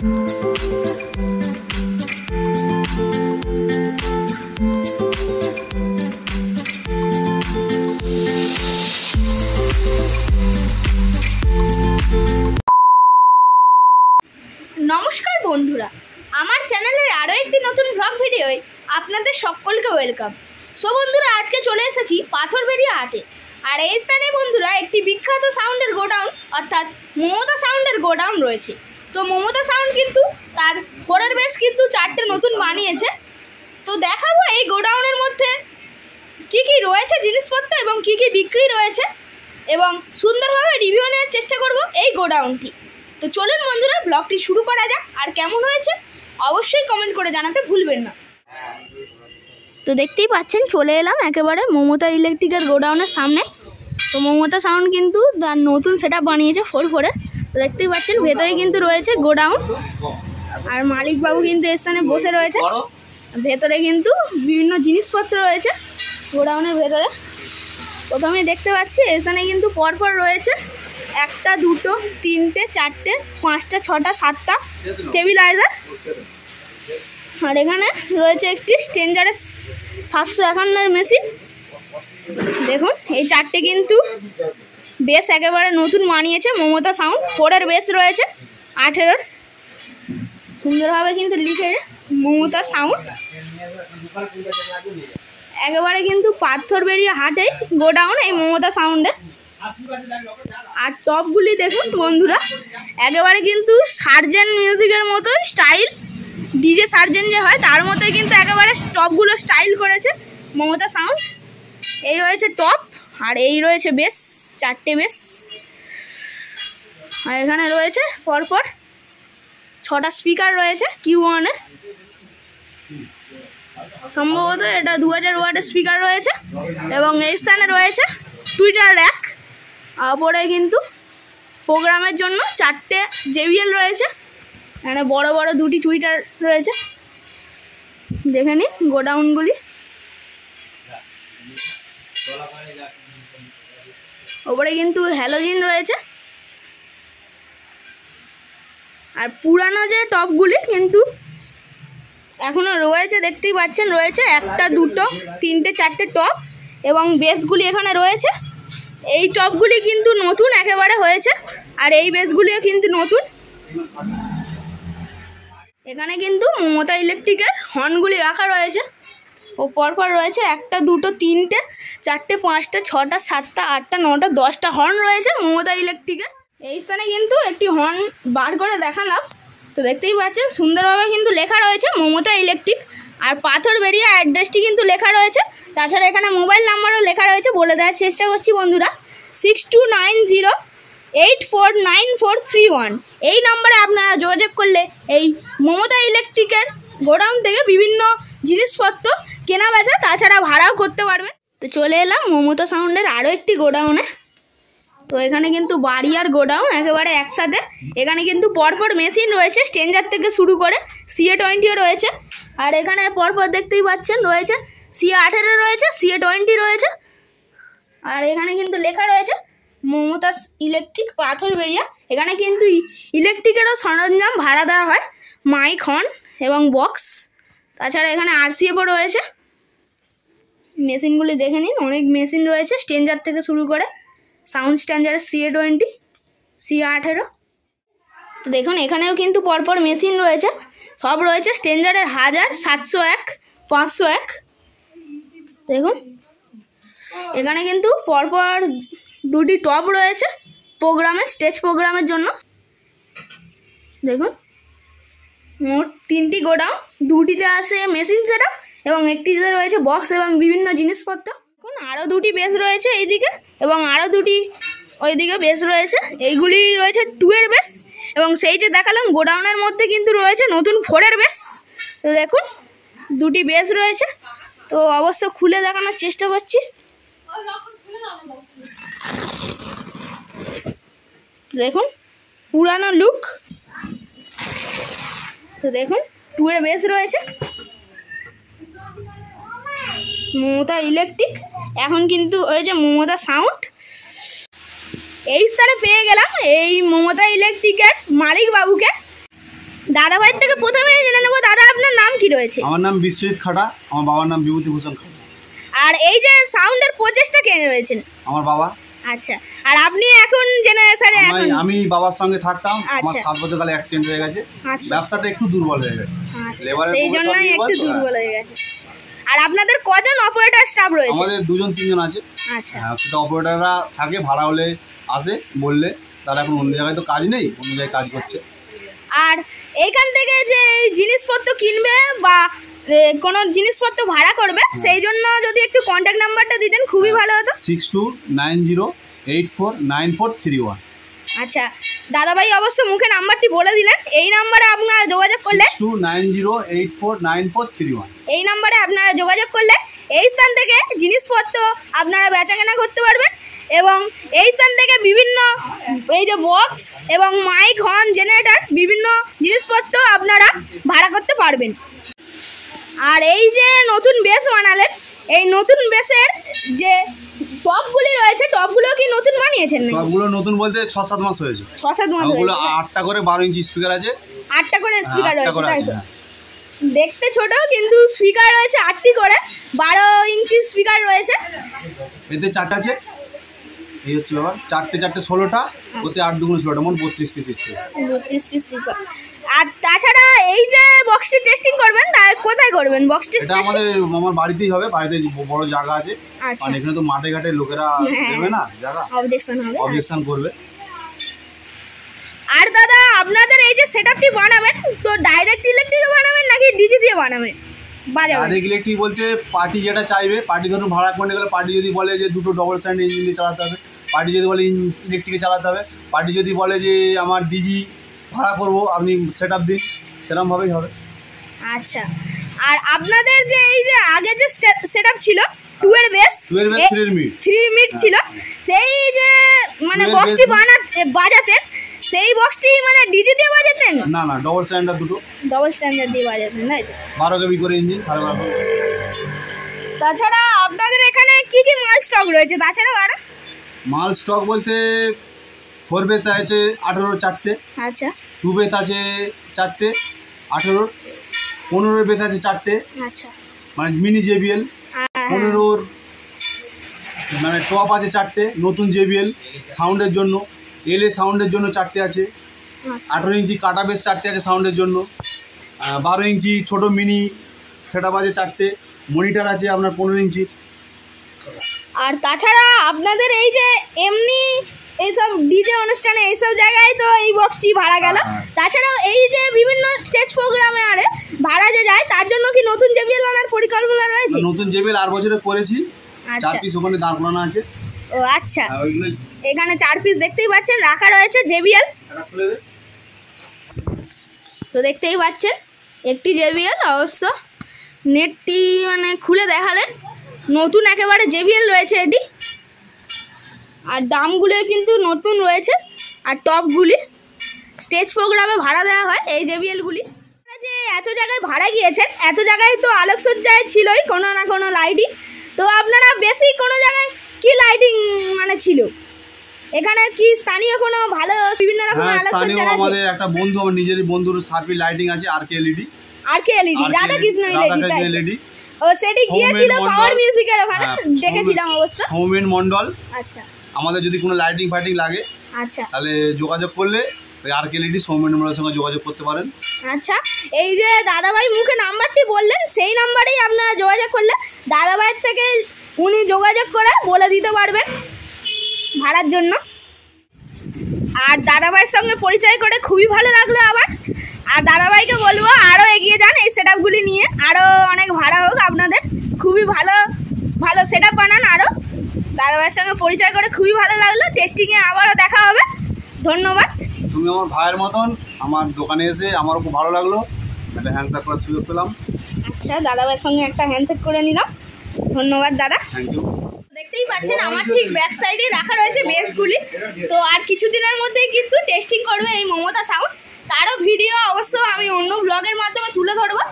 নমস্কার বন্ধুরা, আমার চ্যানেলের আরও একটি নতুন ব্লগ ভিডিওয় আপনাদের সকলকে ওয়েলকাম। সো বন্ধুরা, আজকে চলে এসেছি পাথরবেড়িয়া হাটে। আর এই স্থানে বন্ধুরা একটি বিখ্যাত সাউন্ডের গোডাউন অর্থাৎ মমতা সাউন্ডের গোডাউন রয়েছে। তো মমতা সাউন্ড কিন্তু তার ফোরের বেস কিন্তু 4টে নতুন বানিয়েছে। তো দেখাবো এই গোডাউনের মধ্যে কি কি রয়েছে জিনিসপত্র এবং কি কি বিক্রি রয়েছে, এবং সুন্দরভাবে রিভিউ নেওয়ার চেষ্টা করব এই গোডাউনটি। তো চলুন বন্ধুরা, ব্লগটি শুরু করা যাক। আর কেমন হয়েছে অবশ্যই কমেন্ট করে জানাতে ভুলবেন না। তো দেখতেই পাচ্ছেন, চলে এলাম একেবারে মমতা ইলেকট্রিকের গোডাউনের সামনে। তো মমতা সাউন্ড কিন্তু তার নতুন সেট বানিয়েছে 4 তো দেখতেই পাচ্ছেন ভেতরে কিন্তু রয়েছে গোডাউন, আর মালিকবাবু কিন্তু এর স্থানে বসে রয়েছে। ভেতরে কিন্তু বিভিন্ন জিনিসপত্র রয়েছে গোডাউনের ভেতরে। প্রথমে দেখতে পাচ্ছি এখানে কিন্তু পরপর রয়েছে 1টা 2টো 3টে 4টে 5টা 6টা 7টা স্টেবিলাইজার। আর এখানে রয়েছে একটি স্ট্রেঞ্জারের 751 মেশিন। দেখুন এই 4টে কিন্তু বেস একেবারে নতুন বানিয়েছে মমতা সাউন্ড। 4-এর বেস রয়েছে 18-এর, সুন্দরভাবে কিন্তু লিখে মমতা সাউন্ড। একেবারে কিন্তু পাথরবেড়িয়া হাটেই গোডাউন এই মমতা সাউন্ডের। আর টপগুলি দেখুন বন্ধুরা, একেবারে কিন্তু সার্জেন মিউজিকের মতো স্টাইল, ডিজে সার্জেন যে হয় তার মতোই কিন্তু একেবারে টপগুলো স্টাইল করেছে মমতা সাউন্ড। এই রয়েছে টপ, আর এই রয়েছে বেস, 4টে বেস। আর এখানে রয়েছে পরপর 6টা স্পিকার রয়েছে Q1-এর। সম্ভবত এটা 2000 ওয়াটের স্পিকার রয়েছে। এবং এই স্থানে রয়েছে টুইটার র্যাক। ওপরে কিন্তু প্রোগ্রামের জন্য 4টে JBL রয়েছে। এখানে বড় বড় 2টি টুইটার রয়েছে। দেখে নিন গোডাউনগুলি। ওপরে কিন্তু হ্যালোজিন রয়েছে। আর পুরানো যে টপগুলি কিন্তু এখনো রয়েছে, দেখতেই পাচ্ছেন রয়েছে 1টা 2টো 3টে 4টে টপ, এবং বেসগুলি এখানে রয়েছে। এই টপগুলি কিন্তু নতুন একেবারে হয়েছে, আর এই বেসগুলিও কিন্তু নতুন। এখানে কিন্তু মমতা ইলেকট্রিকের হর্নগুলি রাখা রয়েছে। ও পরপর রয়েছে 1টা 2টো 3টে 4টে 5টা 6টা 7টা 8টা 9টা 10টা হর্ন রয়েছে মমতা ইলেকট্রিকের। এই স্থানে কিন্তু একটি হর্ন বার করে দেখালাম। তো দেখতেই পাচ্ছেন সুন্দরভাবে কিন্তু লেখা রয়েছে মমতা ইলেকট্রিক, আর পাথরবেড়িয়া অ্যাড্রেসটি কিন্তু লেখা রয়েছে। তাছাড়া এখানে মোবাইল নাম্বারও লেখা রয়েছে, বলে দেওয়ার চেষ্টা করছি বন্ধুরা, 6290849431। এই নাম্বারে আপনারা যোগাযোগ করলে এই মমতা ইলেকট্রিকের গোডাউন থেকে বিভিন্ন জিনিসপত্র কেনা বেচা, তাছাড়া ভাড়াও করতে পারবেন। তো চলে এলাম মমতা সাউন্ডের আরও একটি গোডাউনে। তো এখানে কিন্তু বাড়ি আর গোডাউন একেবারে একসাথে। এখানে কিন্তু পরপর মেশিন রয়েছে, স্ট্রেঞ্জার থেকে শুরু করে CA20ও রয়েছে। আর এখানে পরপর দেখতেই পাচ্ছেন রয়েছে CA18 রয়েছে, CA20 রয়েছে। আর এখানে কিন্তু লেখা রয়েছে মমতা ইলেকট্রিক পাথরবেড়িয়া। এখানে কিন্তু ইলেকট্রিকেরও সরঞ্জাম ভাড়া দেওয়া হয়, মাইক, হর্ন এবং বক্স। তাছাড়া এখানে RCFও রয়েছে। মেশিনগুলি দেখে নিন, অনেক মেশিন রয়েছে স্ট্রেঞ্জার থেকে শুরু করে সাউন্ড স্ট্যান্ডার্ডের CA20 CA18। তো দেখুন এখানেও কিন্তু পরপর মেশিন রয়েছে, সব রয়েছে স্ট্যান্ডার্ডের 1000 701 501। দেখুন এখানে কিন্তু পরপর 2টি টপ রয়েছে প্রোগ্রামের, স্টেজ প্রোগ্রামের জন্য। দেখুন মোট 3টি গোডাউন, 2টিতে আছে মেশিন সেটআপ এবং একটিতে রয়েছে বক্স এবং বিভিন্ন জিনিসপত্র। এখন আরও 2টি বেস রয়েছে এইদিকে, এবং আরও 2টি ওইদিকে বেস রয়েছে। এইগুলি রয়েছে 2-এর বেস, এবং সেই যে দেখালাম গোডাউনের মধ্যে কিন্তু রয়েছে নতুন 4-এর বেস। তো দেখুন 2টি বেস রয়েছে। তো অবশ্য খুলে দেখানোর চেষ্টা করছি। দেখুন পুরানো লুক। তো দেখুন 2-এর বেস রয়েছে মমতা ইলেকট্রিক। এখন কিন্তু হয়েছে মমতা সাউন্ড। এই স্থানে পেয়ে গেলাম এই মমতা ইলেকট্রিকের মালিক বাবুকে। দাদা ভাইয়ের থেকে প্রথমেই জেনে নেবো, দাদা আপনার নাম কি রয়েছে? আমার নাম বিশ্বজিৎ খাটা, আমার বাবার নাম বিভূতিভূষণ খাটা। আর এই যে সাউন্ডের প্রচেষ্টা কে রয়েছেন? আমার বাবা। আচ্ছা, আর আপনি এখন জেনারেশনে এখন? আমি বাবার সঙ্গে থাকতাম, আমার আচ্ছা। 7 বছর কালে অ্যাক্সিডেন্ট হয়ে গেছে, আচ্ছা। ব্যবসাটা একটু দুর্বল হয়ে গেছে, সেই জন্যই একটু দুর্বল হয়ে গেছে। আর আপনাদের কজন অপারেটর স্টাফ রয়েছে? আমাদের 2-3 জন আছে। আচ্ছা, সেটা অপারেটররা থাকে, ভাড়া হলে আসে বললে, তারা এখন অন্য জায়গায় তো কাজ নেই, অন্য জায়গায় কাজ করছে। আর এইখান থেকে যে এই জিনিসপত্র কিনবে বা কোনো জিনিসপত্র ভাড়া করবে, সেই জন্য যদি একটু কন্ট্যাক্ট নাম্বারটা দিতেন খুবই ভালো হতো। 6290849431। আচ্ছা, দাদাভাই অবশ্য মুখে নাম্বারটি বলে দিলেন, এই নাম্বারে আপনারা যোগাযোগ করলে 6290849431, এই নাম্বারে আপনারা যোগাযোগ করলে এই স্থান থেকে জিনিসপত্র আপনারা বেচাকেনা করতে পারবেন। এবং এই স্থান থেকে বিভিন্ন এই যে বক্স এবং মাইক, হর্ন, জেনারেটর, বিভিন্ন জিনিসপত্র আপনারা ভাড়া করতে পারবেন। আর এই যে নতুন বেস বানালেন, এই নতুন বেসের যে টপগুলি রয়েছে, টপগুলো কি নতুন বানিয়েছেন? টপগুলো নতুন বলতে 6-7 মাস হয়েছে। 6-7 মাস হয়েছে। ওগুলো 8টা করে 12 ইঞ্চি স্পিকার আছে। 8টা করে স্পিকার রয়েছে, তাই তো? দেখতে ছোট, কিন্তু স্পিকার রয়েছে 8টি করে, 12 ইঞ্চি স্পিকার রয়েছে। এতে 4টা আছে, এই হচ্ছে ব্যাপার। 4টে 16টা, ওতে 8 দুগুণ 16টা, মোট 32 পিস স্পিকার। 32 piece speaker. আর তাছাড়া এই যে বক্সটি টেস্টিং করবেন, তার কোথায় করবেন বক্স টেস্ট? এটা আমার বাড়িতেই হবে, বাড়িতে বড় জায়গা আছে। আচ্ছা, মানে এখানে তো মাঠে ঘাটে লোকেরা দেবে না জায়গা, অবজেকশন করবে। আর দাদা আপনাদের এই যে সেটআপটি বানাবেন, তো ডাইরেক্ট ইলেকট্রিকে বানাবেন নাকি ডিজি দিয়ে বানাবেন? ডাইরেক্ট ইলেকট্রিক বলতে পার্টি যেটা চাইবে, পার্টি ধরুন ভাড়া করতে গেলে, পার্টি যদি বলে যে দুটো ডবল স্ট্যান্ড ইঞ্জিন দিয়ে চালাতে হবে, পার্টি যদি বলে ইলেকট্রিকে চালাতে হবে, পার্টি যদি বলে যে আমার ডিজি ভাড়া করবো, আপনি সেটআপ দিন, সেরকমভাবেই হবে। আচ্ছা, আর আপনাদের যে এই যে আগে যে সেটআপ ছিল 2 এর বেস 3 মিড ছিল, সেই যে মানে বক্সটি বাজাতেন, সেই বক্সটি মানে ডিজি দিয়ে বাজাতেন? না, ডবল স্ট্যান্ডার্ড, দুটো ডবল স্ট্যান্ডার্ড দিয়ে বাজাতেন, তাই তো? 12 কেবি করে ইঞ্জিন, 12.5। তাছাড়া আপনাদের এখানে কি কি মাল স্টক রয়েছে? তাছাড়াও আরো মাল স্টক বলতে 4 বেস আছে 18 4টে। আচ্ছা, 2 বেস আছে 4টে 18, 15 বেস আছে 4টে। আচ্ছা, মানে মিনি জেবিএল। 15 মানে টপ আছে 4টে, নতুন জেবিএল সাউন্ডের জন্য, এলএ সাউন্ডের জন্য 4টে আছে। 18 ইঞ্চি কাটা বেস 4টে আছে সাউন্ডের জন্য। 12 ইঞ্চি ছোট মিনি সেটআপ আছে 4টে। মনিটর আছে আপনার 15 ইঞ্চি। আর তাছাড়া আপনাদের এই যে এমনি এইসব ডিজে অনুষ্ঠানে এইসব জায়গায় তো এই বক্সটি ভাড়া গেল, তাছাড়াও এই যে বিভিন্ন স্টেজ প্রোগ্রামে আরে ভাড়া যে যায়, তার জন্য কি নতুন জেবিএল আনার পরিকল্পনা রয়েছে? নতুন জেবিএল আর বছরে করেছি, 4 পিস ওখানে দাঁড় করানো আছে। ও আচ্ছা, এখানে 4 পিস দেখতেই পাচ্ছেন রাখা রয়েছে জেবিএল। তো দেখতেই পাচ্ছেন একটি জেবিএল, অবশ্য নেটটি মানে খুলে দেখালেন, নতুন একেবারে জেবিএল রয়েছে এটি। আর দামগুলো কিন্তু নতুন রয়েছে। আর টপগুলি স্টেজ প্রোগ্রামে ভাড়া দেওয়া হয় এই জেবিএলগুলি। যে এত জায়গায় ভাড়া গিয়েছেন, এত জায়গায় তো আলোকসজ্জায় ছিলই কোনো না কোনো লাইটিং, তো আপনারা বেশি কোনো জায়গায় কি লাইটিং মানে ছিল? এখানে কি স্থানীয় কোনো ভালো বিভিন্ন রকম আলোকসজ্জা আছে? আমাদের একটা বন্ধু, আমার নিজেরই বন্ধুর সার্কিট লাইটিং আছে, আরকে এলইডি, রাধাকৃষ্ণ এলইডি। ও সেটি গিয়েছিল পাওয়ার মিউজিকের ওখানে, দেখেছিলাম অবশ্য। হোমেন মন্ডল। আচ্ছা, আমাদের যদি কোনো লাইটিং ফাইটিং লাগে, আচ্ছা, তাহলে যোগাযোগ করলে আরকে এলইডি সৌমেন মন্ডলের সঙ্গে যোগাযোগ করতে পারেন। আচ্ছা, এই যে দাদাভাই মুখে নাম্বারটি বললেন, সেই নাম্বারেই আপনারা যোগাযোগ করলে দাদাভাইয়ের থেকে উনি যোগাযোগ করে বলে দিতে পারবেন ভাড়ার জন্য। আর দাদাভাইয়ের সঙ্গে পরিচয় করে খুবই ভালো লাগলো আবার। আর দাদাভাইকে বলবো আরও এগিয়ে যান এই সেটআপগুলি নিয়ে, আরও অনেক ভাড়া হোক আপনাদের, খুবই ভালো ভালো সেটআপ বানান আরও। দাদাভাইয়ের সঙ্গে পরিচয় করে খুবই ভালো লাগলো, টেস্টিংয়ে আবারও দেখা হবে। ধন্যবাদ। তুমি আমার ভাইয়ের মতন, আমার দোকানে এসে আমারও খুব ভালো লাগলো, একটা হ্যান্ডশেক করার সুযোগ পেলাম। আচ্ছা, দাদাভাইয়ের সঙ্গে একটা হ্যান্ডশেক করে নিলাম। ধন্যবাদ দাদা। Thank you. দেখতেই পাচ্ছেন আমার ঠিক ব্যাক সাইডে রাখা রয়েছে বেসগুলি। তো আর কিছুদিনের মধ্যেই কিন্তু টেস্টিং করবে এই মমতা সাউন্ড, তারও ভিডিও অবশ্য আমি অন্য ব্লগের মাধ্যমে তুলে ধরবো।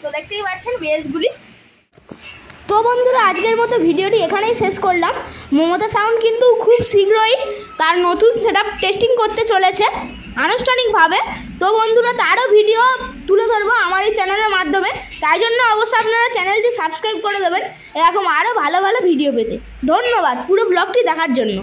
তো দেখতেই পাচ্ছেন বেসগুলি। তো বন্ধুরা, আজকের মতো ভিডিওটি এখানেই শেষ করলাম। মমতা সাউন্ড কিন্তু খুব শীঘ্রই তার নতুন সেটআপ টেস্টিং করতে চলেছে। আনুষ্ঠানিকভাবে। তো বন্ধুরা তারও ভিডিও তুলে ধরবো আমার এই চ্যানেলের মাধ্যমে, তাই জন্য অবশ্যই আপনারা চ্যানেলটি সাবস্ক্রাইব করে দেবেন এরকম আরও ভালো ভালো ভিডিও পেতে। ধন্যবাদ পুরো ব্লগটি দেখার জন্য।